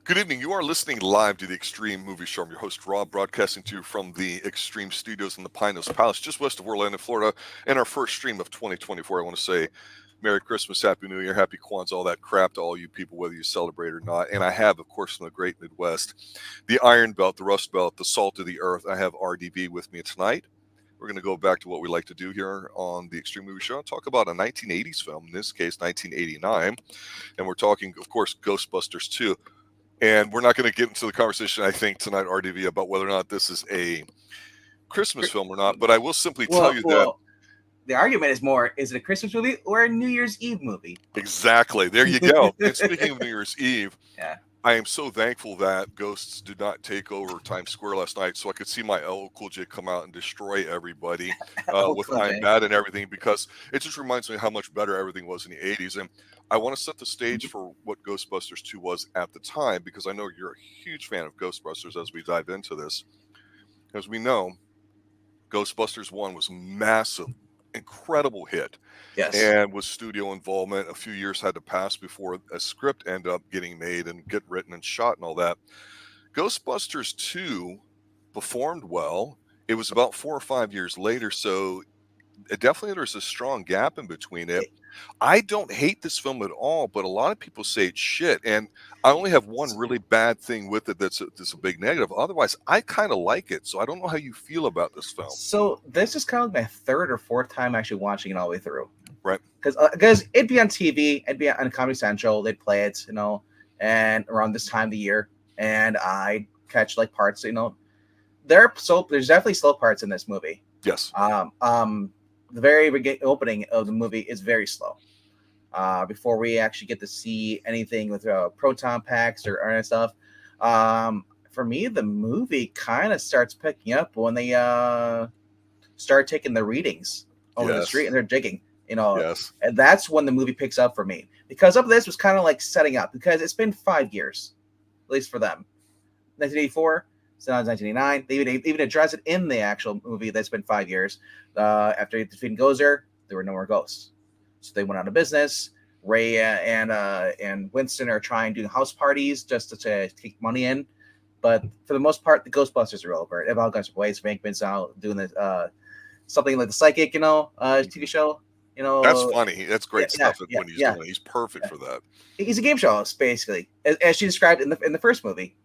Good evening. You are listening live to the Extreme Movie Show. I'm your host, Rob, broadcasting to you from the Extreme Studios in the Pine Hills Palace, just west of Orlando, Florida, and our first stream of 2024. I want to say Merry Christmas, Happy New Year, Happy Kwanzaa, all that crap to all you people, whether you celebrate or not. And I have, of course, from the great Midwest, the Iron Belt, the Rust Belt, the Salt of the Earth. I have RDB with me tonight. We're going to go back to what we like to do here on the Extreme Movie Show and talk about a 1980s film, in this case, 1989. And we're talking, of course, Ghostbusters 2. And we're not going to get into the conversation, I think, tonight, RDV, about whether or not this is a Christmas film or not. But I will simply tell you that the argument is more, is it a Christmas movie or a New Year's Eve movie? Exactly. There you go. And speaking of New Year's Eve, yeah. I am so thankful that ghosts did not take over Times Square last night, so I could see my LL Cool J come out and destroy everybody with I'm Bad and everything, because it just reminds me how much better everything was in the 80s. And I want to set the stage for what Ghostbusters 2 was at the time, because I know you're a huge fan of Ghostbusters as we dive into this. As we know, Ghostbusters 1 was massive, incredible hit. Yes. And with studio involvement, a few years had to pass before a script ended up getting made and get written and shot and all that. Ghostbusters 2 performed well. It was about 4 or 5 years later, so definitely there's a strong gap in between it. I don't hate this film at all, but a lot of people say it's shit. And I only have one really bad thing with it that's a big negative. Otherwise, I kind of like it. So I don't know how you feel about this film. So this is kind of my third or fourth time actually watching it all the way through. Right. Because it'd be on TV, it'd be on Comedy Central, they'd play it, and around this time of the year. And I'd catch like parts, there's definitely slow parts in this movie. Yes. The very opening of the movie is very slow. Before we actually get to see anything with proton packs or any stuff. For me, the movie kind of starts picking up when they start taking the readings over the street and they're digging, Yes. And that's when the movie picks up for me. Because up this was kind of like setting up, because it's been 5 years, at least for them. 1984. So now it's 1989. They even address it in the actual movie. That's been 5 years. After defeating Gozer, there were no more ghosts. So they went out of business. Ray and Winston are trying to do house parties just to take money in. But for the most part, the Ghostbusters are over. They've all gone some ways. Venkman's out doing this, something like the Psychic, TV show. That's funny. That's great stuff when he's doing it. He's perfect for that. He's a game show host, basically, as she described in the first movie.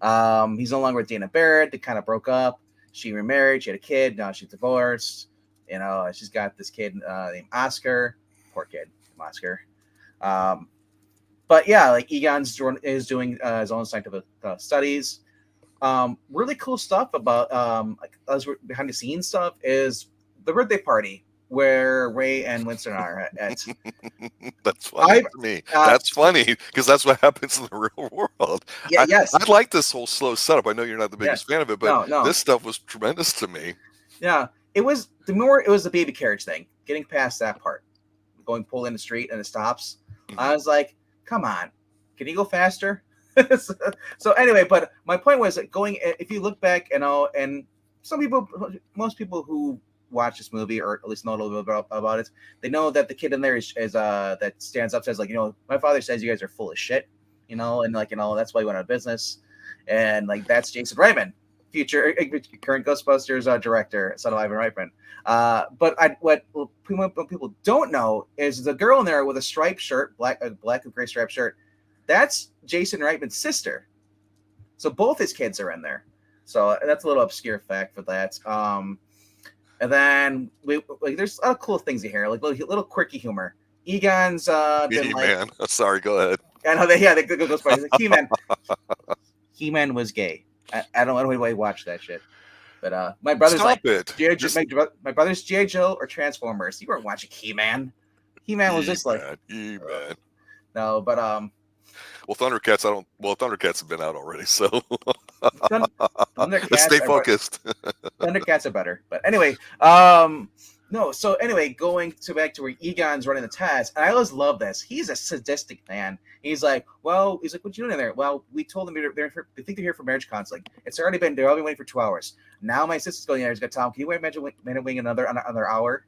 He's no longer with Dana Barrett. They kind of broke up. She remarried. She had a kid. Now she's divorced. She's got this kid named Oscar. Poor kid, Oscar. But yeah, like Egon's is doing his own scientific studies. Really cool stuff about like us behind the scenes stuff is the birthday party where Ray and Winston are at. That's funny to me. That's funny because that's what happens in the real world. Yeah, yes. I like this whole slow setup. I know you're not the biggest fan of it, but no. This stuff was tremendous to me. Yeah, it was the baby carriage thing. Getting past that part, pull in the street and it stops. Mm-hmm. I was like, come on, can you go faster? So anyway, but my point was going. If you look back, and most people who watch this movie or at least know a little bit about it, they know that the kid in there is that stands up, says like, my father says you guys are full of shit, and like, that's why he went out of business, and like that's Jason Reitman, current Ghostbusters director, son of Ivan Reitman. But what people don't know is the girl in there with a striped shirt, black and gray striped shirt, that's Jason Reitman's sister. So both his kids are in there. So that's a little obscure fact for that. And then there's a lot of cool things in here, like little quirky humor. Egon's been like, man. Sorry, go ahead. I know they go Ghostbusters. He-Man was gay. I don't know why you watch that shit. But my brother's my brother's G.I. Joe or Transformers. You weren't watching He-Man. He-Man was just like He-Man. No, but well, Thundercats have been out already, so Thundercats stay focused. Thundercats are better, but anyway, no. So anyway, back to where Egon's running the test, and I always love this. He's a sadistic man. He's like, what you doing in there? Well, we told them they think they're here for marriage counseling. They've all been waiting for 2 hours. Now my sister's going in there. He's got to tell him, can you imagine waiting another hour?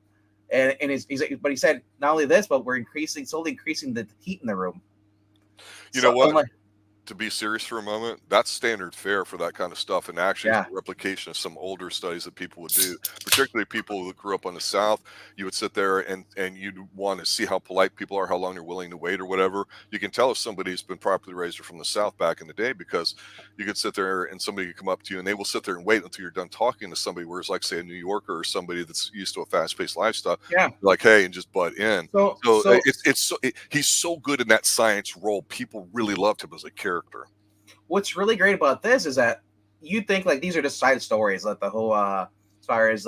And he's like, but he said, not only this, but we're slowly increasing the heat in the room. You know what? to be serious for a moment, that's standard fare for that kind of stuff, and actually Yeah. it's a replication of some older studies that people would do, particularly people that grew up on the South. You would sit there and you'd want to see how polite people are, how long they're willing to wait or whatever. You can tell if somebody's been properly raised or from the South back in the day, because you could sit there and somebody could come up to you and they will sit there and wait until you're done talking to somebody, whereas like say a New Yorker or somebody that's used to a fast-paced lifestyle, Yeah. like, hey, and just butt in. So He's so good in that science role. People really loved him as a character. what's really great about this is that you think like these are just side stories, like the whole as far as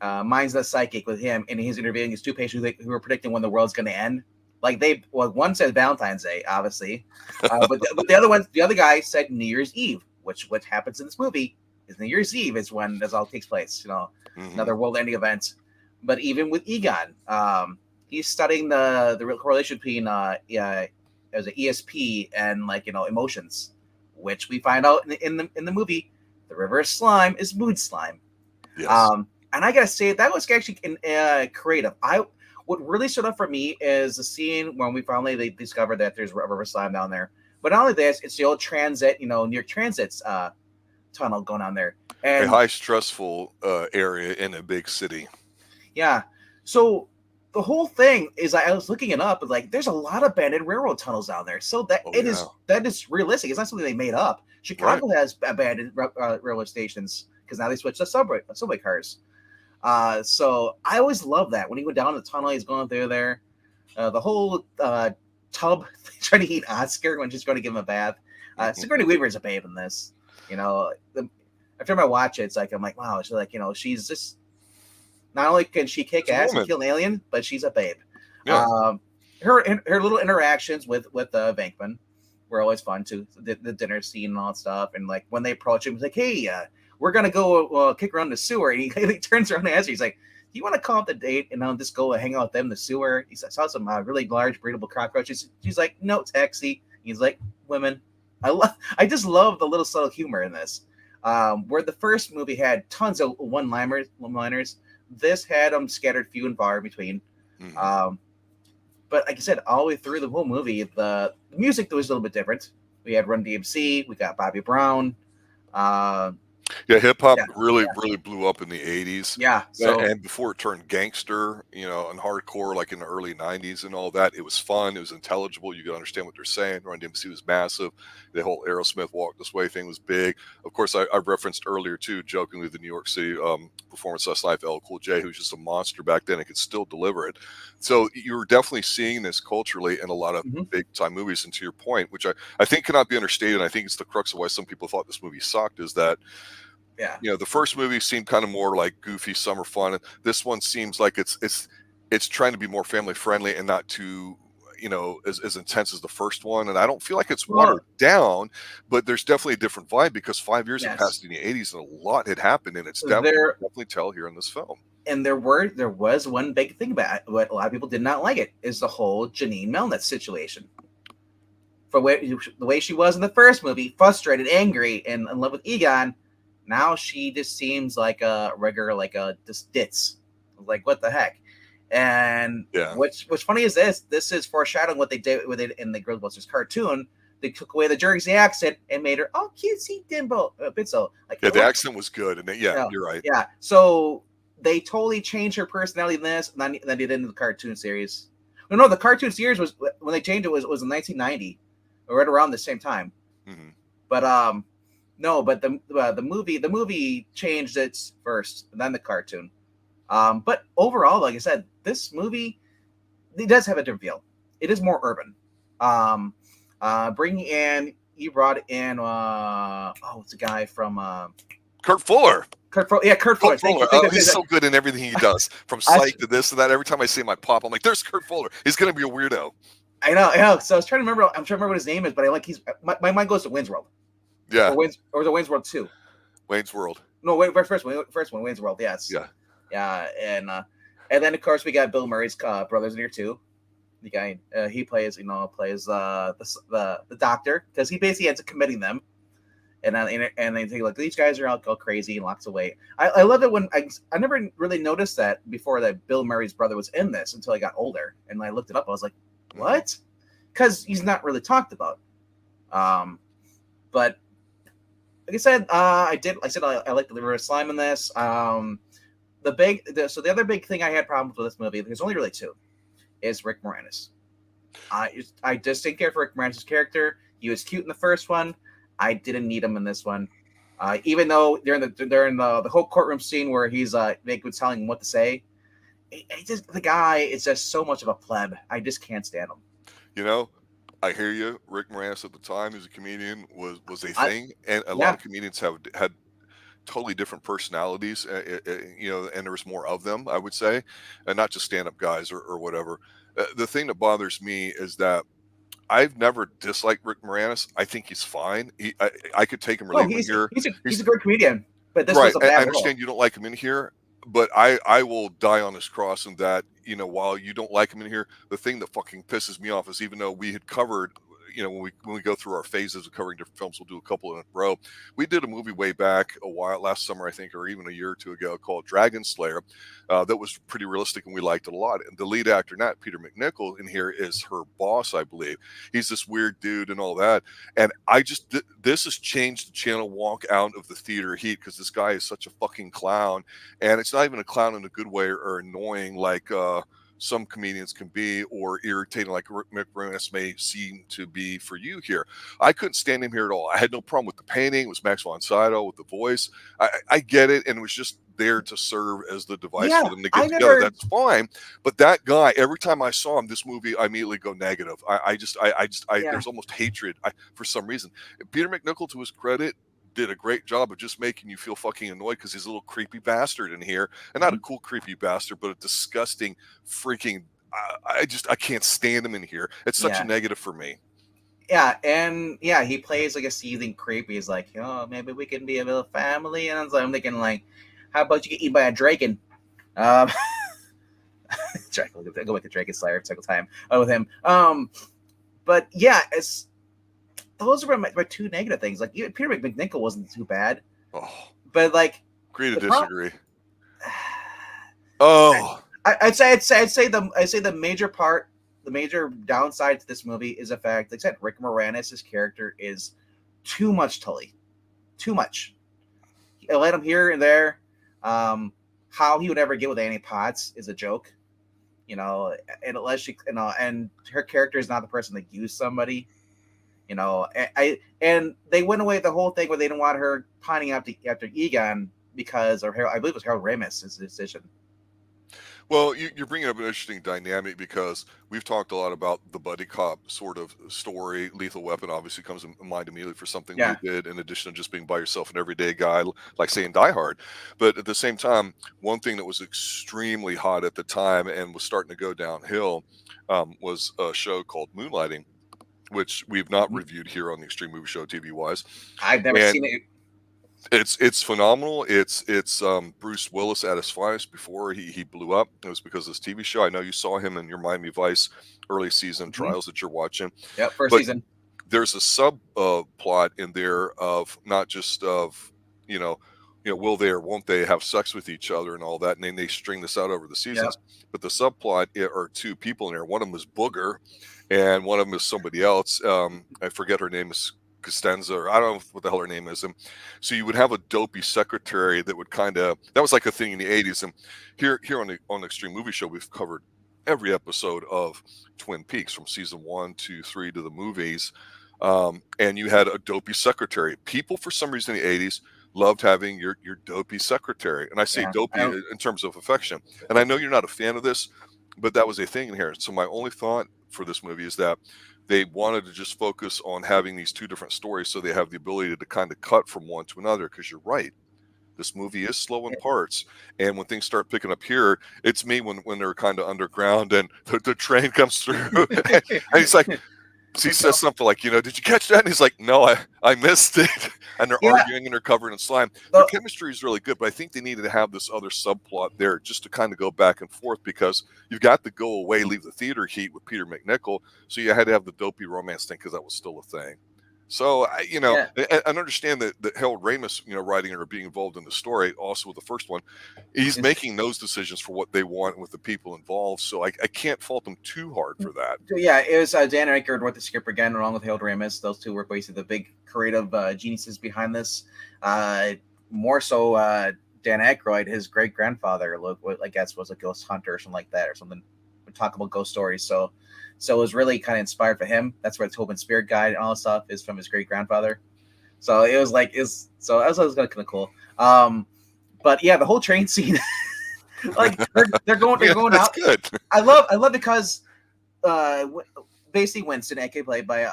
Mind's the Psychic with him, and he's interviewing his two patients who are predicting when the world's going to end. Like one says Valentine's Day, obviously, but the other guy said New Year's Eve, which what happens in this movie is New Year's Eve is when this all takes place. Another world-ending event. But even with Egon, he's studying the real correlation between as an ESP and emotions, which we find out in the movie. The reverse slime is mood slime. Yes. And I gotta say that was actually creative. What really stood up for me is the scene when they discovered that there's reverse slime down there. But not only this, it's the old transit, New York Transit's tunnel going on there. And a high stressful area in a big city. Yeah. So the whole thing is, I was looking it up, like there's a lot of abandoned railroad tunnels down there. So that that is realistic. It's not something they made up. Chicago has abandoned railroad stations because now they switched to subway cars. So I always love that when he went down the tunnel, he's going through there. The whole tub trying to eat Oscar when she's going to give him a bath. Sigourney Weaver is a babe in this. Every time I watch it, I'm like, wow. She's like, she's just not only can she kick ass and kill an alien, but she's a babe. Yeah. Her little interactions with Venkman were always fun too. The dinner scene and all that stuff, and like when they approach him, he's like, hey, we're gonna go kick around the sewer. And he turns around and asks her, he's like, do you want to call up the date and I'll just go hang out with them in the sewer? He saw some really large breedable cockroaches. She's like, no, taxi. He's like, women. I just love the little subtle humor in this. Where the first movie had tons of one-liners, this had them scattered few and far between. Mm-hmm. But like I said, all the way through the whole movie, the music was a little bit different. We had Run DMC, we got Bobby Brown. Hip hop really blew up in the 80s. Yeah. And before it turned gangster, and hardcore, like in the early 90s and all that, it was fun. It was intelligible. You could understand what they're saying. Run DMC was massive. The whole Aerosmith Walk This Way thing was big. Of course, I referenced earlier, too, jokingly, the New York City performance last night, LL Cool J, who's just a monster back then and could still deliver it. So you were definitely seeing this culturally in a lot of big-time movies. And to your point, which I think cannot be understated, and I think it's the crux of why some people thought this movie sucked, is that the first movie seemed kind of more like goofy summer fun. This one seems like it's trying to be more family friendly and not too as intense as the first one. And I don't feel like it's watered down, but there's definitely a different vibe because 5 years had passed in the 80s and a lot had happened, and it's definitely tell here in this film. And there was one big thing about it, what a lot of people did not like it, is the whole Janine Melnitz situation. For the way she was in the first movie, frustrated, angry, and in love with Egon. Now she just seems like a regular, just ditz. Like, what the heck? And what's funny is this is foreshadowing what they did with it in the Ghostbusters cartoon. They took away the Jersey accent and made her cutesy dimple Bitso. The accent was good, and you're right. Yeah, so they totally changed her personality in this, and then they did in the cartoon series. No, the cartoon series was when they changed it was in 1990, or right around the same time. Mm-hmm. But no, but the movie changed its first, and then the cartoon. But overall, like I said, this movie, it does have a different feel. It is more urban. You brought in what's the guy from Kurt Fuller. Kurt Fuller. He's so good in everything he does, from Psych to this and that. Every time I see him, I pop. I'm like, "There's Kurt Fuller. He's gonna be a weirdo." I know. So I was trying to remember. I'm trying to remember what his name is, but my mind goes to Wayne's World. Yeah. Or the Wayne's World 2. Wayne's World. No, first one, Wayne's World. Yes. Yeah. Yeah, and then of course we got Bill Murray's brothers in here too. The guy he plays the doctor, because he basically ends up committing them, and they think like these guys are all go crazy and locks away. I love it when I never really noticed that before, that Bill Murray's brother was in this until I got older, and I looked it up. I was like, what? Because he's not really talked about. But like I said, I like the River Slime in this. So the other big thing I had problems with this movie, there's only really two, is Rick Moranis. I just didn't care for Rick Moranis' character. He was cute in the first one. I didn't need him in this one. Even though during the whole courtroom scene where he's Venkman's telling him what to say, the guy is just so much of a pleb. I just can't stand him. You know, I hear you. Rick Moranis at the time as a comedian was a thing, and a lot of comedians had totally different personalities, and there was more of them, I would say, and not just stand-up guys or whatever. The thing that bothers me is that I've never disliked Rick Moranis. I think he's fine. I could take him or leave him here. He's a great comedian, but this right. was a bad I understand you don't like him in here, but I will die on this cross in that, while you don't like him in here, the thing that fucking pisses me off is, even though we had covered, when we go through our phases of covering different films, we'll do a couple in a row. We did a movie way back last summer, I think, or even a year or two ago, called Dragon Slayer, that was pretty realistic, and we liked it a lot. And the lead actor, not Peter McNichol, in here is her boss, I believe. He's this weird dude and all that. And this has changed the channel walk out of the theater heat, because this guy is such a fucking clown, and it's not even a clown in a good way or annoying like some comedians can be, or irritating like Rick Moranis may seem to be for you here. I couldn't stand him here at all. I had no problem with the painting. It was Max von Sydow with the voice. I get it, and it was just there to serve as the device for them to get together. That's fine. But that guy, every time I saw him, this movie, I immediately go negative. There's almost hatred for some reason. Peter McNichol, to his credit, did a great job of just making you feel fucking annoyed, because he's a little creepy bastard in here, and not a cool creepy bastard, but a disgusting freaking. I can't stand him in here. It's such a negative for me. Yeah, and he plays like a seething creep. He's like, oh, maybe we can be a little family, and I'm thinking like, how about you get eaten by a dragon? Go with the Dragon Slayer second time with him. But yeah, those are my two negative things. Like, even Peter McNichol wasn't too bad. Oh, but like, agree to disagree. I'd say the major downside to this movie is the fact, like I said, Rick Moranis' character is too much Tully, too much. I let him here and there. How he would ever get with Annie Potts is a joke, and unless she, and her character is not the person that used somebody. And they went away the whole thing where they didn't want her pining after Egon because, I believe it was Harold Ramis' decision. Well, you're bringing up an interesting dynamic, because we've talked a lot about the buddy cop sort of story. Lethal Weapon obviously comes in mind immediately for something we did, in addition to just being by yourself, an everyday guy, like saying Die Hard. But at the same time, one thing that was extremely hot at the time and was starting to go downhill was a show called Moonlighting, which we've not reviewed here on the Extreme Movie Show TV wise. I've never seen it. It's phenomenal. It's Bruce Willis at his finest before he blew up. It was because of this TV show. I know you saw him in your Miami Vice early season trials that you're watching. Yep, first season. There's a sub plot in there of not just of will they or won't they have sex with each other and all that, and then they string this out over the seasons. Yep. But the subplot are two people in there. One of them is Booger, and one of them is somebody else. I forget her name is Costanza, or I don't know what the hell her name is. And so you would have a dopey secretary that would that was like a thing in the 80s. And here on the Extreme Movie Show, we've covered every episode of Twin Peaks from season 1, 2, 3 to the movies. And you had a dopey secretary. People, for some reason in the 80s, loved having your dopey secretary. And I say dopey in terms of affection. And I know you're not a fan of this, but that was a thing in here. So my only thought for this movie is that they wanted to just focus on having these two different stories, so they have the ability to kind of cut from one to another. Because you're right, this movie is slow in parts, and when things start picking up here, it's me when they're kind of underground and the train comes through, and he's like, he says something like, did you catch that? And he's like, no, I missed it. And they're arguing, and they're covered in slime. Their chemistry is really good, but I think they needed to have this other subplot there just to kind of go back and forth, because you've got to go away, leave the theater heat with Peter McNichol. So you had to have the dopey romance thing, because that was still a thing. So Yeah. I understand that Harold Ramis, writing or being involved in the story, also with the first one, he's making those decisions for what they want with the people involved. So I can't fault them too hard for that. So yeah, it was Dan Aykroyd wrote the script again, along with Harold Ramis. Those two were basically the big creative geniuses behind this. More so, Dan Aykroyd, his great grandfather, I guess, was a ghost hunter or something like that, or something. We talk about ghost stories, so it was really kind of inspired for him. That's where the Tobin Spirit Guide and all that stuff is from his great grandfather. So it was like so that was kind of cool. But yeah, the whole train scene, like they're going out. Good. I love because basically Winston, aka played by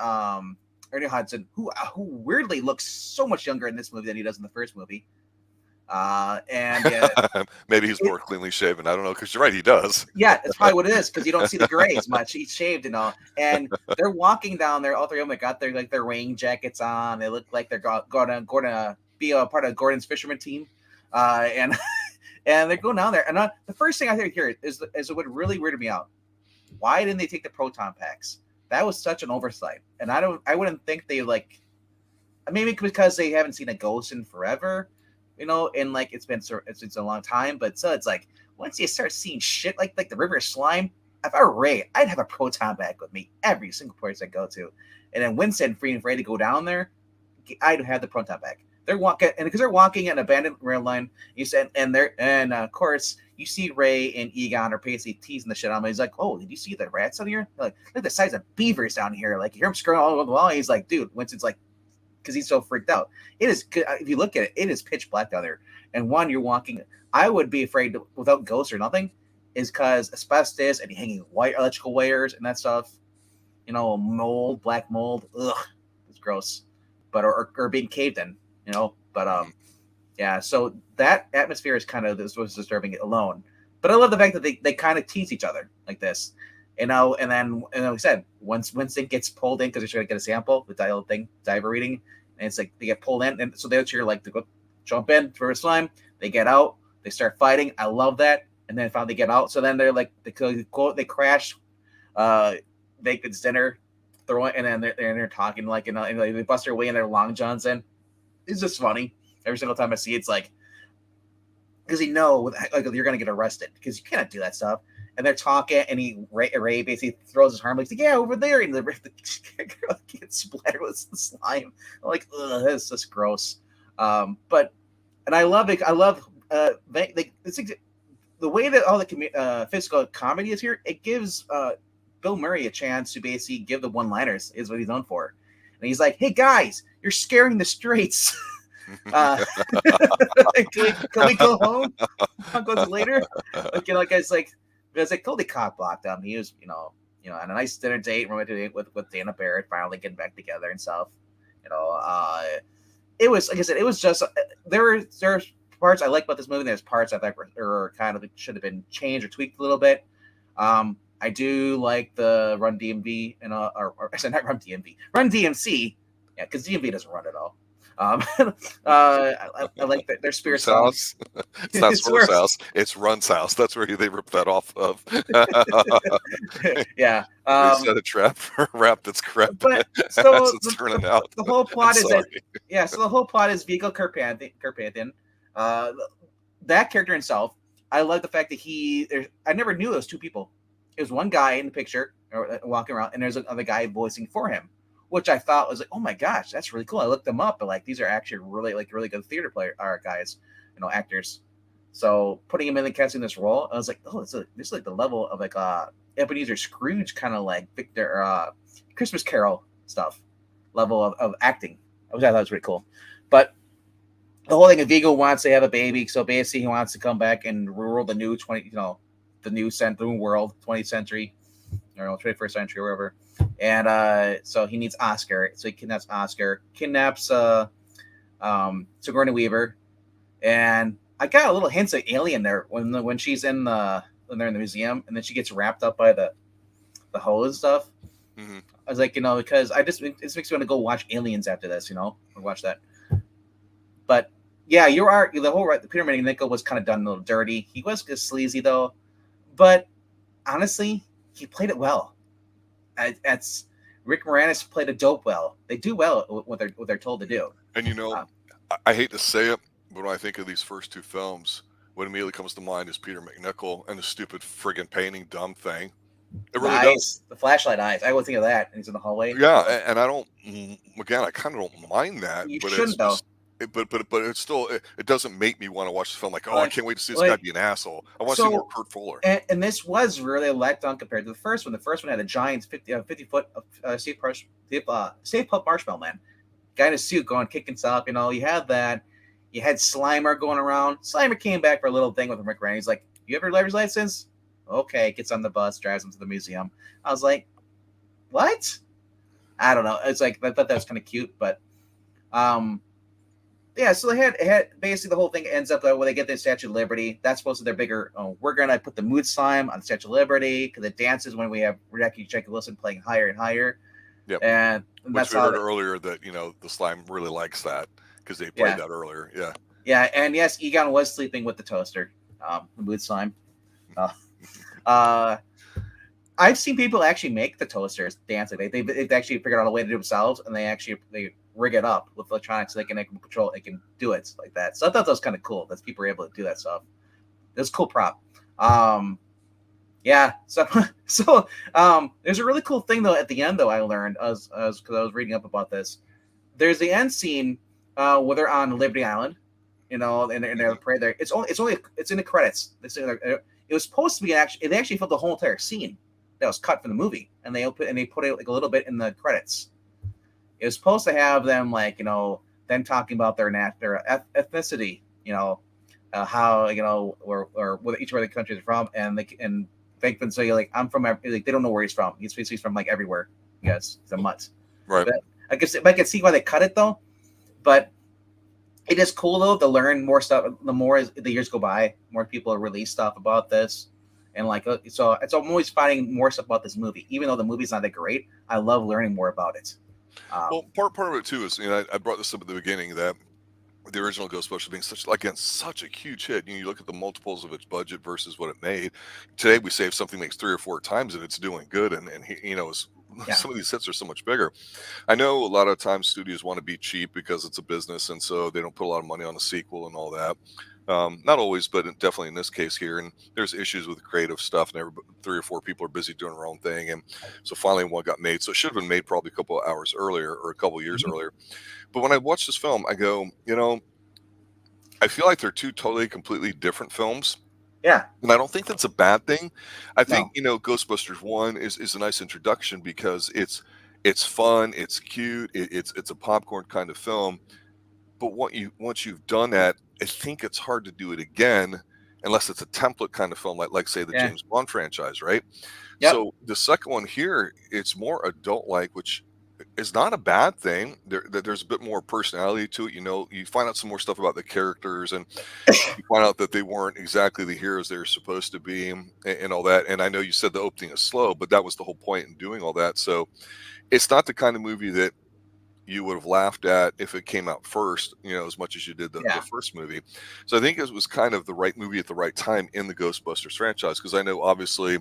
Ernie Hudson, who weirdly looks so much younger in this movie than he does in the first movie. And maybe he's more cleanly shaven. I don't know, because you're right, he does. Yeah, that's probably what it is, because you don't see the gray as much. He's shaved and all. And they're walking down there. All three of them got their rain jackets on. They look like they're going to be a part of Gordon's fisherman team. And they're going down there. And the first thing I hear is what really weirded me out. Why didn't they take the proton packs? That was such an oversight. And I wouldn't think they maybe because they haven't seen a ghost in forever. And like it's been a long time, but so it's like once you start seeing shit like the river slime, if I were Ray, I'd have a proton pack with me every single place I go to. And then Winston, free and afraid to go down there, I'd have the proton pack. They're walking, and because they're walking an abandoned rail line, you said, and of course you see Ray and Egon are basically teasing the shit out of him. He's like, "Oh, did you see the rats out here? Like, look at the size of beavers down here. Like, you hear them screaming all over the wall." He's like, "Dude," Winston's like, because he's so freaked out. It is, if you look at it, it is pitch black down there. And you're walking. I would be afraid without ghosts or nothing, is because asbestos and hanging white electrical wires and that stuff. Mold, black mold. Ugh, it's gross. But or being caved in. But yeah. So that atmosphere is this was disturbing it alone. But I love the fact that they kind of tease each other like this. And then we said once Winston gets pulled in because they're trying to get a sample, the diver reading, and it's like they get pulled in, and so they're like to go jump in for a slime. They get out, they start fighting. I love that, and then finally get out. So then they're like they crash, Venkman's dinner, throw it, and then they're talking and they bust their way in their long johns in. It's just funny every single time I see it, it's like because you're gonna get arrested because you cannot do that stuff. And they're talking, and Ray basically throws his arm like, "Yeah, over there," and the girl gets splattered with the slime. I'm like, ugh, that's just gross. But I love it. I love the way that all the physical comedy is here. It gives Bill Murray a chance to basically give the one-liners. Is what he's known for. And he's like, "Hey guys, you're scaring the straights." Can we go home? I'll go later. It's like. Because they totally cock blocked him. He was, on a nice dinner date, romantic date with Dana Barrett, finally getting back together and stuff. It was, like I said, it was just there's parts I like about this movie. There's parts I think were kind of should have been changed or tweaked a little bit. I do like the Run DMV or I said not Run DMV, Run DMC. Yeah, because DMV doesn't run at all. I like their spirit house. It's not Swerve's house. It's Run's house. That's where they ripped that off of. Yeah. Is that a trap for rap? That's correct. But so it's turning out. The whole plot is that. So the whole plot is Vigo Carpathian. That character himself. I love the fact that I never knew those two people. It was one guy in the picture walking around, and there's another guy voicing for him. Which I thought was like, oh my gosh, that's really cool. I looked them up, but these are actually really good theater guys, actors. So putting him in and casting this role, I was like, oh, this is like the level of Ebenezer Scrooge kind of like Victor Christmas Carol stuff level of acting. I thought that was pretty cool. But the whole thing of Vigo wants to have a baby, so basically he wants to come back and rule the new the new world, 20th century, 21st century, or whatever. And so he needs Oscar. So he kidnaps Oscar, kidnaps Sigourney Weaver, and I got a little hints of Alien there when she's when they're in the museum, and then she gets wrapped up by the hose and stuff. Mm-hmm. I was like, because it makes me want to go watch Aliens after this, or watch that. But yeah, the Peter Venkman was kind of done a little dirty. He was just sleazy though, but honestly, he played it well. Rick Moranis played a dope well. They do well what they're told to do. And I hate to say it, but when I think of these first two films, what immediately comes to mind is Peter McNichol and the stupid friggin' painting dumb thing. It really does. The flashlight eyes. I would think of that. And he's in the hallway. Yeah, and I don't. Again, I kind of don't mind that. You but shouldn't, it's just, but it's still it doesn't make me want to watch the film. Like, I can't wait to see this guy be an assaule. I want to see more Kurt Fuller. And this was really a letdown compared to the first one. The first one had a giant 50-foot Stay Puft Marshmallow Man, guy in a suit going kicking stuff. You had that. You had Slimer going around. Slimer came back for a little thing with Rick Moranis. He's like, "You have your driver's license?" Okay, gets on the bus, drives him to the museum. I was like, "What?" I don't know. It's like I thought that was kind of cute, but yeah. So they had basically the whole thing ends up where they get the Statue of Liberty. That's supposed to be their bigger. We're gonna put the mood sign on the Statue of Liberty because it dances when we have Jackie Wilson playing higher and higher. Yep. And that's we heard earlier that the slime really likes that because they played that earlier. Yeah. Yeah, and yes, Egon was sleeping with the toaster, the mood slime. I've seen people actually make the toasters dance. They've actually figured out a way to do it themselves, and they rig it up with electronics so they can control. They can do it like that. So I thought that was kind of cool that people were able to do that stuff. It was a cool prop. Yeah. So there's a really cool thing though at the end though. I learned because I was reading up about this. There's the end scene where they're on Liberty Island, and they're praying there. It's in the credits. It was supposed to be they actually filmed the whole entire scene that was cut from the movie, and they put it like a little bit in the credits. It was supposed to have them them talking about their ethnicity, how or what each of the countries are from, and Venkman say I'm from they don't know where he's from. He's from everywhere. Yes, he's a mutt. Right. But I can see why they cut it though, but it is cool though to learn more stuff. The more as the years go by, more people release stuff about this, and so I'm always finding more stuff about this movie, even though the movie's not that great. I love learning more about it. Well, part of it too is I brought this up at the beginning that the original Ghostbusters being such a huge hit. You look at the multiples of its budget versus what it made. Today we say if something makes 3 or 4 times it, it's doing good, and some of these hits are so much bigger. I know a lot of times studios want to be cheap because it's a business, and so they don't put a lot of money on a sequel and all that. Not always, but definitely in this case here. And there's issues with creative stuff, and 3 or 4 people are busy doing their own thing. And so finally one got made. So it should have been made probably a couple of hours earlier or a couple of years earlier. But when I watched this film, I go, I feel like they're 2 totally, completely different films. Yeah. And I don't think that's a bad thing. I think, Ghostbusters 1 is a nice introduction because it's fun, it's cute, it's a popcorn kind of film. But once you've done that, I think it's hard to do it again unless it's a template kind of film like say the James Bond franchise, right? Yep. So the second one here, it's more adult-like, which is not a bad thing. There's a bit more personality to it. You find out some more stuff about the characters, and you find out that they weren't exactly the heroes they were supposed to be, and all that. And I know you said the opening is slow, but that was the whole point in doing all that. So it's not the kind of movie that you would have laughed at if it came out first, as much as you did the first movie. So I think it was kind of the right movie at the right time in the Ghostbusters franchise, because I know obviously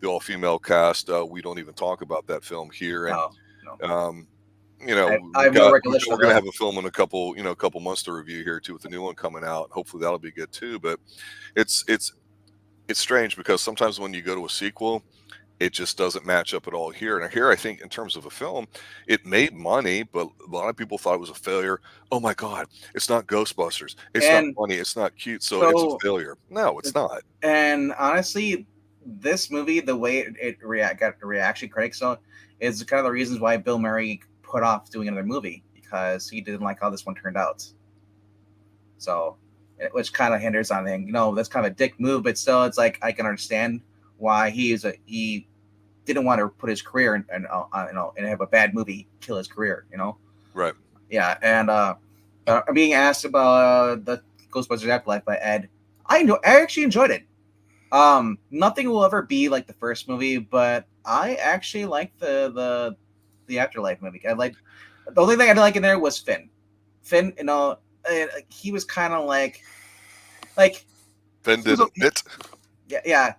the all-female cast, we don't even talk about that film here. And I have no recollection. We're going to have a film in a couple months to review here too, with the new one coming out. Hopefully that'll be good too. But it's strange because sometimes when you go to a sequel, it just doesn't match up at all here. And here, I think in terms of a film, it made money, but a lot of people thought it was a failure. Oh my God, it's not Ghostbusters. It's not funny. It's not cute. So it's a failure. No, it's not. And honestly, this movie, the way it got the reaction critics on, is kind of the reasons why Bill Murray put off doing another movie, because he didn't like how this one turned out. So, which kind of hinders on thing. That's kind of a dick move, but still, it's like I can understand why he didn't want to put his career and have a bad movie kill his career. Right. Yeah, and I'm being asked about the Ghostbusters Afterlife by Ed. I actually enjoyed it. Nothing will ever be like the first movie, but I actually like the Afterlife movie. The only thing I didn't like in there was Finn. Finn, he was kind of like Finn didn't it. Yeah.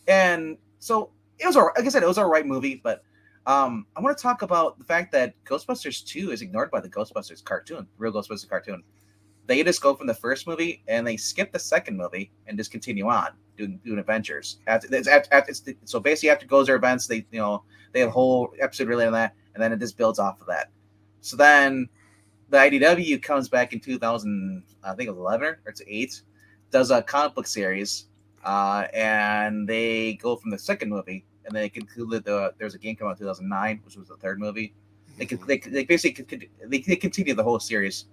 And so it was like I said, it was a right movie, but I want to talk about the fact that Ghostbusters 2 is ignored by the Ghostbusters cartoon, real Ghostbusters cartoon. They just go from the first movie and they skip the second movie and just continue on doing adventures. So basically, after Gozer events, they they have a whole episode related on that, and then it just builds off of that. So then the IDW comes back in 2000, I think it was 11 or it's 8, does a comic book series, and they go from the second movie, and they concluded there's a game come out in 2009, which was the third movie. They basically they continue the whole series.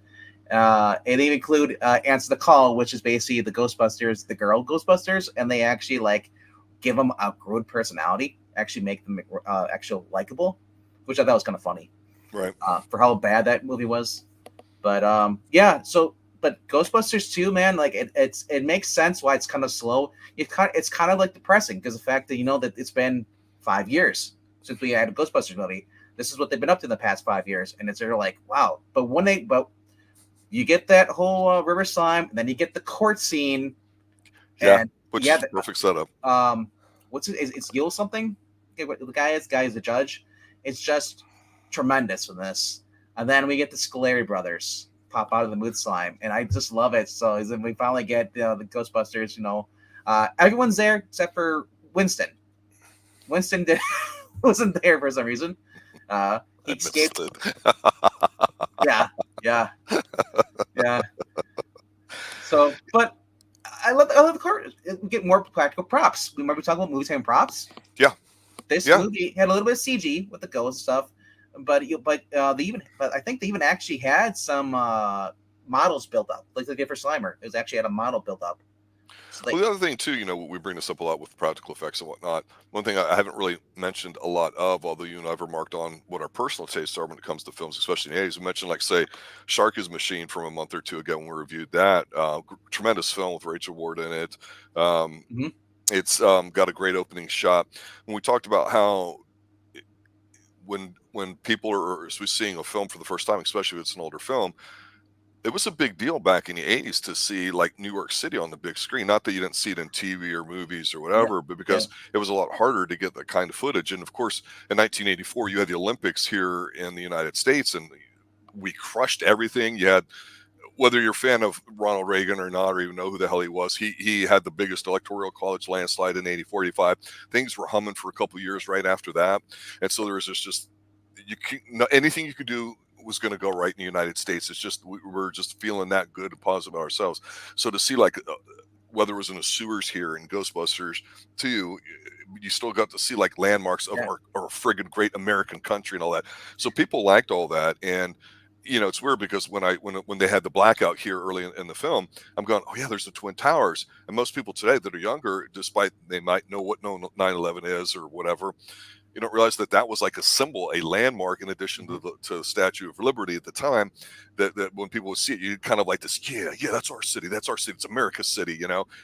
And they include Answer the Call, which is basically the Ghostbusters, the girl Ghostbusters, and they actually like give them a good personality, actually make them actual likable, which I thought was kind of funny, Right. For how bad that movie was. But yeah, but Ghostbusters 2, man, like it makes sense why it's kind of slow. It's kind of like depressing because the fact that that it's been 5 years since we had a Ghostbusters movie. This is what they've been up to in the past 5 years, and it's sort of like wow. But you get that whole river slime, and then you get the court scene. Yeah, and which is the perfect setup. What's it? It's Yule something. Okay, the guy is the judge. It's just tremendous in this. And then we get the Scoleri brothers pop out of the mood slime, and I just love it. So then we finally get the Ghostbusters. Everyone's there except for Winston. Winston wasn't there for some reason. He escaped. Yeah. So, but I love the car. We get more practical props. Remember talking about movies having props? Yeah. This movie had a little bit of CG with the ghost stuff, but I think they even actually had some models built up, like they did for Slimer. It was actually had a model built up. So Well, the other thing too, we bring this up a lot with practical effects and whatnot. One thing I haven't really mentioned a lot of, although you and I have remarked on what our personal tastes are when it comes to films, especially in the 80s. We mentioned, like, say, Sharky's Machine from a month or two ago when we reviewed that. Tremendous film with Rachel Ward in it. It's got a great opening shot. When we talked about how when people are seeing a film for the first time, especially if it's an older film, it was a big deal back in the 80s to see like New York City on the big screen. Not that you didn't see it in TV or movies or whatever, but because it was a lot harder to get that kind of footage. And of course, in 1984, you had the Olympics here in the United States, and we crushed everything. You had, whether you're a fan of Ronald Reagan or not, or even know who the hell he was, he had the biggest electoral college landslide in 84, 85. Things were humming for a couple of years right after that. And so there was just anything you could do was going to go right in the United States. It's just we were just feeling that good and positive about ourselves. So to see like whether it was in the sewers here in Ghostbusters 2, you still got to see like landmarks of our friggin' great American country and all that. So people liked all that. And it's weird because when they had the blackout here early in the film, I'm going, oh yeah, there's the Twin Towers. And most people today that are younger, despite they might know what 9/11 is or whatever, you don't realize that was like a symbol, a landmark, in addition to the Statue of Liberty at the time. That when people would see it, you kind of like this, yeah, that's our city, it's America's city,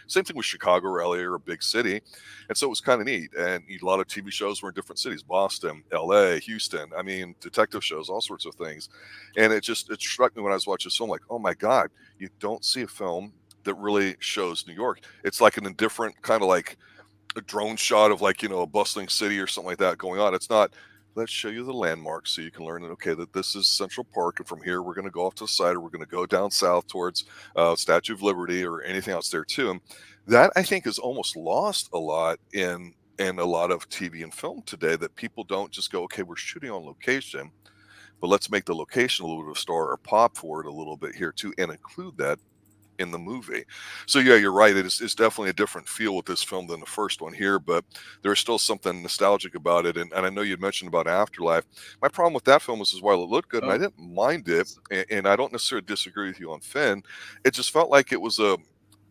Same thing with Chicago or LA or a big city, and so it was kind of neat. And a lot of TV shows were in different cities: Boston, LA, Houston. I mean, detective shows, all sorts of things. And it struck me when I was watching this film, like, oh my God, you don't see a film that really shows New York. It's like an indifferent kind of like a drone shot of like a bustling city or something like that going on. It's not, let's show you the landmarks so you can learn that, okay, that this is Central Park, and from here we're going to go off to the side, or we're going to go down south towards Statue of Liberty or anything else there too. And that, I think, is almost lost a lot in a lot of TV and film today, that people don't just go, okay, we're shooting on location, but let's make the location a little bit of a star or pop for it a little bit here too, and include that in the movie. So yeah, you're right. It's definitely a different feel with this film than the first one here, but there's still something nostalgic about it. And I know you'd mentioned about Afterlife. My problem with that film was, while it looked good and I didn't mind it, and I don't necessarily disagree with you on Finn, it just felt like it was a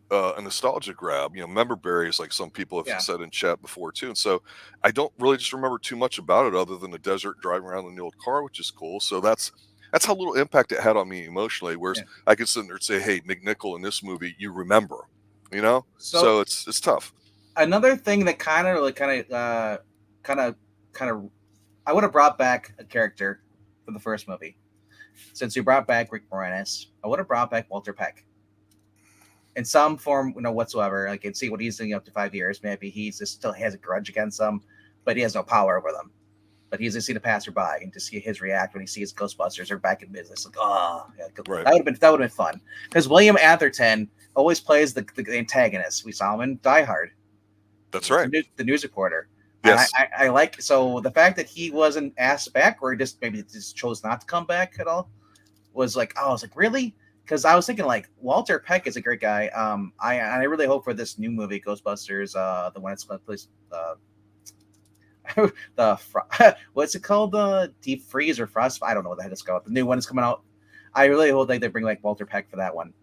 nostalgia grab, member berries, like some people have said in chat before too. And so I don't really just remember too much about it other than the desert, driving around in the old car, which is cool. So that's how little impact it had on me emotionally. Whereas I could sit there and say, hey, McNichol in this movie, you remember, so it's tough. Another thing that I would have brought back a character from the first movie. Since we brought back Rick Moranis, I would have brought back Walter Peck in some form, whatsoever. Like, and see what he's doing up to 5 years. Maybe he just still has a grudge against them, but he has no power over them. but he's to see the passerby and to see his react when he sees Ghostbusters are back in business. Like, oh, yeah, Right. that would have been fun because William Atherton always plays the antagonist. We saw him in Die Hard. That's right. The news reporter. Yes. And I like so the fact that he wasn't asked back or maybe just chose not to come back at all was like, oh, I was like, really? Because I was thinking like Walter Peck is a great guy. I really hope for this new movie Ghostbusters, the one that's placed what's it called? Deep Freeze or Frost? I don't know what the heck it's called. The new one is coming out. I really hope they bring like Walter Peck for that one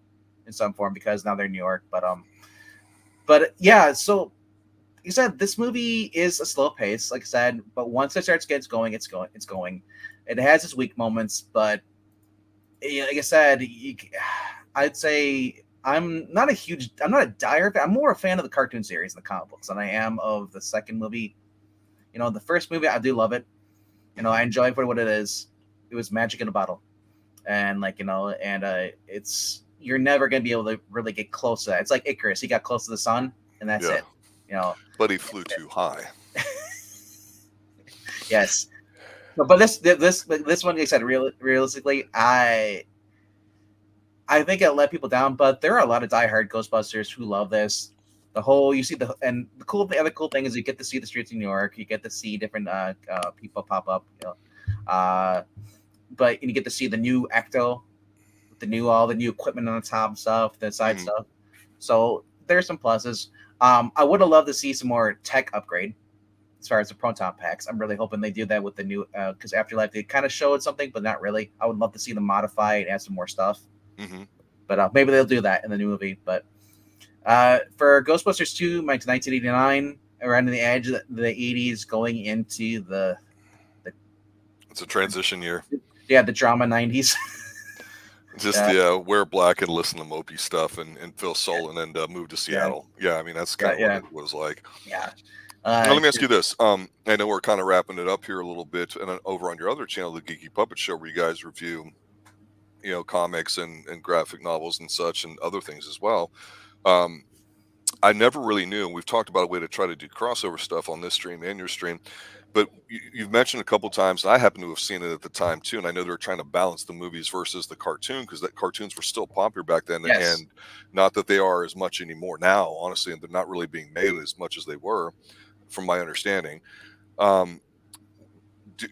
in some form because now they're in New York. But yeah, so like I said, this movie is a slow pace, like I said, but once it starts getting going, it's going. It has its weak moments, but like I said, I'd say I'm not a dire fan. I'm more a fan of the cartoon series and the comic books than I am of the second movie. The first movie, I do love it. I enjoy it for what it is. It was magic in a bottle. And it's, you're never going to be able to really get close to that. It's like Icarus. He got close to the sun and that's it. But he flew too high. Yes. But this one, like I said, realistically, I think it let people down, but there are a lot of diehard Ghostbusters who love this. The other cool thing is you get to see the streets of New York. You get to see different people pop up. But you get to see the new Ecto, all the new equipment on the top stuff, the side stuff. So there's some pluses. I would have loved to see some more tech upgrade as far as the proton packs. I'm really hoping they do that with the new because Afterlife they kind of showed something, but not really. I would love to see them modify and add some more stuff. But maybe they'll do that in the new movie. But for Ghostbusters 2, 1989, around the edge of the 80s, going into the it's a transition year. Yeah, the drama 90s. Just wear black and listen to mopey stuff and Phil Solon and move to Seattle. Yeah, I mean that's kind of what it was like. Yeah. Now, let me ask you this. I know we're kind of wrapping it up here a little bit, and over on your other channel, the Geeky Puppet Show, where you guys review, comics and graphic novels and such, and other things as well. I never really knew, and we've talked about a way to try to do crossover stuff on this stream and your stream, but you've mentioned a couple times, and I happen to have seen it at the time too, and I know they were trying to balance the movies versus the cartoon, because that cartoons were still popular back then, and not that they are as much anymore now, honestly, and they're not really being made as much as they were, from my understanding.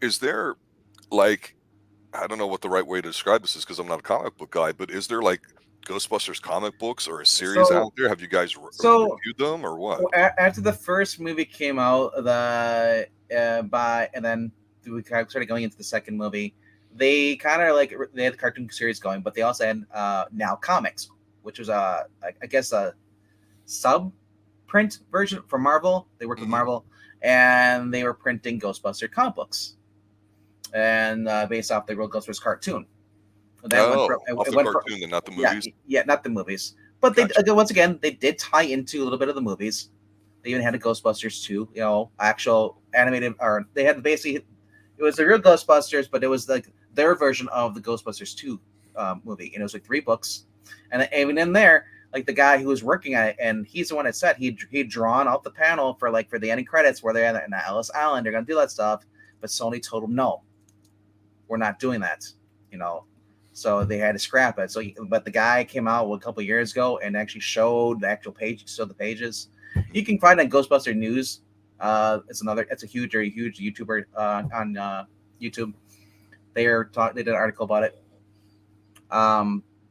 Is there, like, I don't know what the right way to describe this is, because I'm not a comic book guy, but is there like Ghostbusters comic books or a series out there? Have you guys reviewed them or what? After the first movie came out, and then we kind of started going into the second movie, they kind of they had the cartoon series going, but they also had Now Comics, which was I guess a sub print version for Marvel. They worked with Marvel, and they were printing Ghostbuster comic books, and based off the real Ghostbusters cartoon. Off the cartoon, and not the movies. Yeah, not the movies. But they once again they did tie into a little bit of the movies. They even had a Ghostbusters 2, actual animated, or they had basically it was the real Ghostbusters, but it was like their version of the Ghostbusters 2 movie, and it was like 3 books, and even in there. Like the guy who was working on it, and he's the one that said he'd drawn out the panel for the ending credits where they're in Ellis Island. They're gonna do that stuff, but Sony told him no, we're not doing that. So they had to scrap it. But the guy came out a couple of years ago and actually showed the actual page, showed the pages. You can find on Ghostbuster News. It's a huge YouTuber on YouTube. They did an article about it.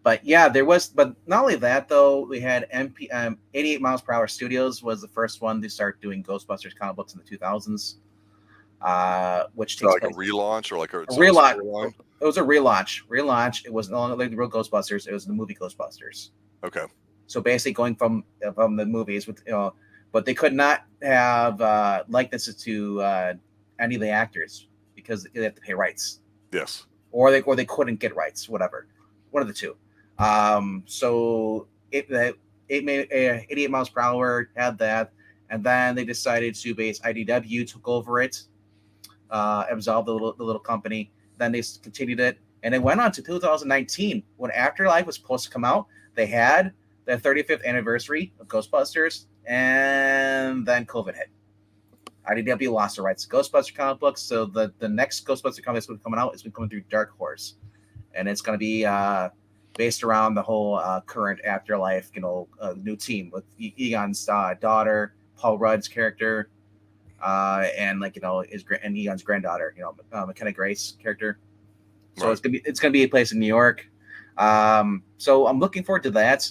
But yeah, but not only that though, we had 88 Miles Per Hour Studios was the first one to start doing Ghostbusters comic books in the 2000s. Which takes like a relaunch or like a relaunch. It was a relaunch. It was no longer like the real Ghostbusters. It was the movie Ghostbusters. Okay. So basically going from the movies with but they could not have likenesses to any of the actors because they have to pay rights. Yes. Or they couldn't get rights, whatever. One of the two. So it made 88 Miles Per Hour had that, and then they decided to base IDW took over it, absolved the little company. Then they continued it, and it went on to 2019 when Afterlife was supposed to come out. They had the 35th anniversary of Ghostbusters, and then COVID hit. IDW lost the rights to Ghostbuster comic books, so the next Ghostbuster comic that's coming out is coming through Dark Horse, and it's going to be based around the whole current afterlife, new team with Egon's daughter, Paul Rudd's character, and and Egon's granddaughter, McKenna Grace character. So Right. it's gonna be a place in New York. So I'm looking forward to that.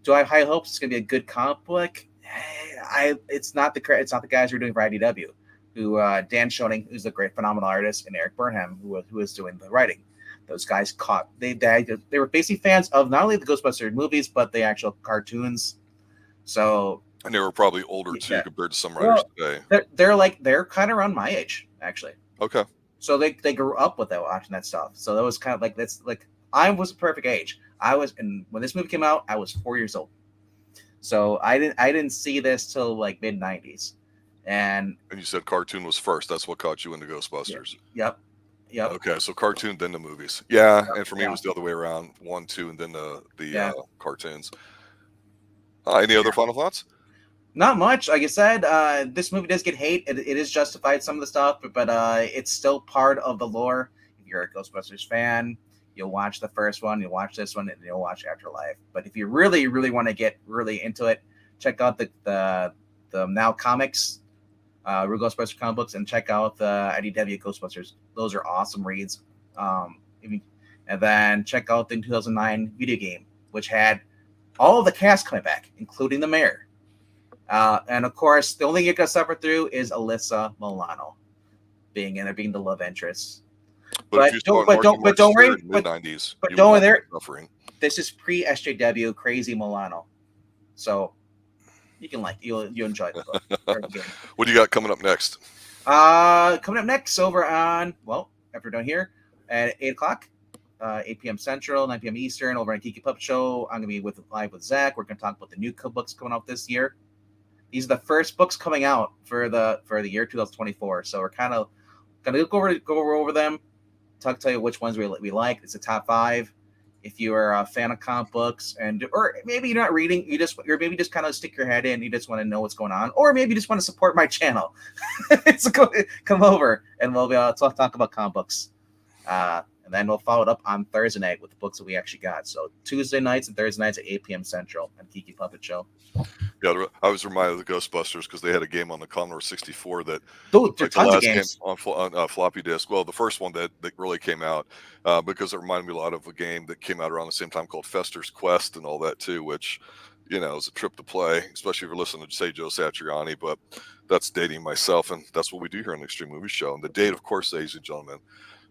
Do I have high hopes it's gonna be a good comic book? It's not the guys who are doing for IDW, who Dan Schoening, who's a great phenomenal artist, and Eric Burnham, who is doing the writing. Those guys they were basically fans of not only the Ghostbusters movies but the actual cartoons. So And they were probably older too compared to some well, writers today. They're kind of around my age actually. Okay. So they grew up with that, watching that stuff. So that was kind of I was a perfect age. And when this movie came out, I was 4 years old. So I didn't see this till like mid 90s. And you said cartoon was first. That's what caught you into Ghostbusters. Yep. Okay, so cartoon, then the movies. Yeah, and for me it was the other way around. 1, 2, and then the cartoons. Any other final thoughts? Not much. Like I said, this movie does get hate. It is justified, some of the stuff, but it's still part of the lore. If you're a Ghostbusters fan, you'll watch the first one, you'll watch this one, and you'll watch Afterlife. But if you really, really want to get really into it, check out the Now Comics, Real Ghostbusters comic books, and check out the IDW Ghostbusters. Those are awesome reads. And then check out the 2009 video game, which had all of the cast coming back, including the mayor. And of course, the only thing you're gonna suffer through is Alyssa Milano being the love interest. But don't worry. Mid-90s. But don't worry there. Suffering. This is pre SJW Crazy Milano, so you'll enjoy the book. What do you got coming up next? Coming up next over on after we're done here at 8:00. 8 p.m. Central, 9 p.m. Eastern, over on Geeky Pup Show. I'm gonna be live with Zach. We're gonna talk about the new books coming out this year. These are the first books coming out for the year 2024. So we're kind of gonna go over them, tell you which ones we like. It's a top 5. If you are a fan of comic books, or maybe you're not reading, you're maybe just kind of stick your head in. You just want to know what's going on, or maybe you just want to support my channel. So come over and we'll be talk about comic books. And then we'll follow it up on Thursday night with the books that we actually got. So Tuesday nights and Thursday nights at 8 p.m. Central on Kiki Puppet Show. Yeah, I was reminded of the Ghostbusters because they had a game on the Commodore 64 that tons of games on floppy disk. Well, the first one that really came out because it reminded me a lot of a game that came out around the same time called Fester's Quest and all that too, which is a trip to play, especially if you're listening to say Joe Satriani. But that's dating myself, and that's what we do here on the Extreme Movie Show. And the date, of course, ladies and gentlemen,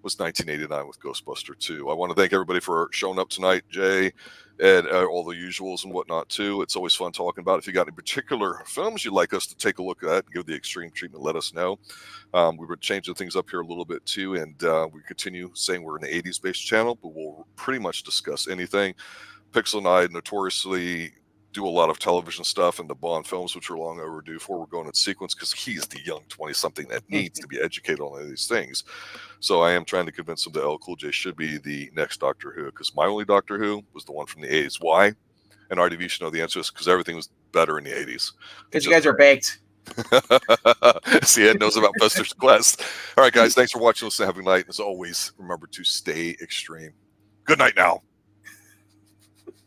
was 1989 with Ghostbuster 2. I want to thank everybody for showing up tonight, Jay, and all the usuals and whatnot too. It's always fun talking about it. If you got any particular films you'd like us to take a look at and give the extreme treatment, let us know. We were changing things up here a little bit too, and we continue saying we're an 80s based channel, but we'll pretty much discuss anything. Pixel and I notoriously do a lot of television stuff and the Bond films, which are long overdue for. We're going in sequence because he's the young 20-something that needs to be educated on these things. So I am trying to convince him that LL Cool J should be the next Doctor Who, because my only Doctor Who was the one from the 80s. Why? And RDV should know the answer is because everything was better in the 80s. Because you guys are baked. See, Ed knows about Fester's Quest. All right, guys, thanks for watching. Listen, have a good night. As always, remember to stay extreme. Good night now.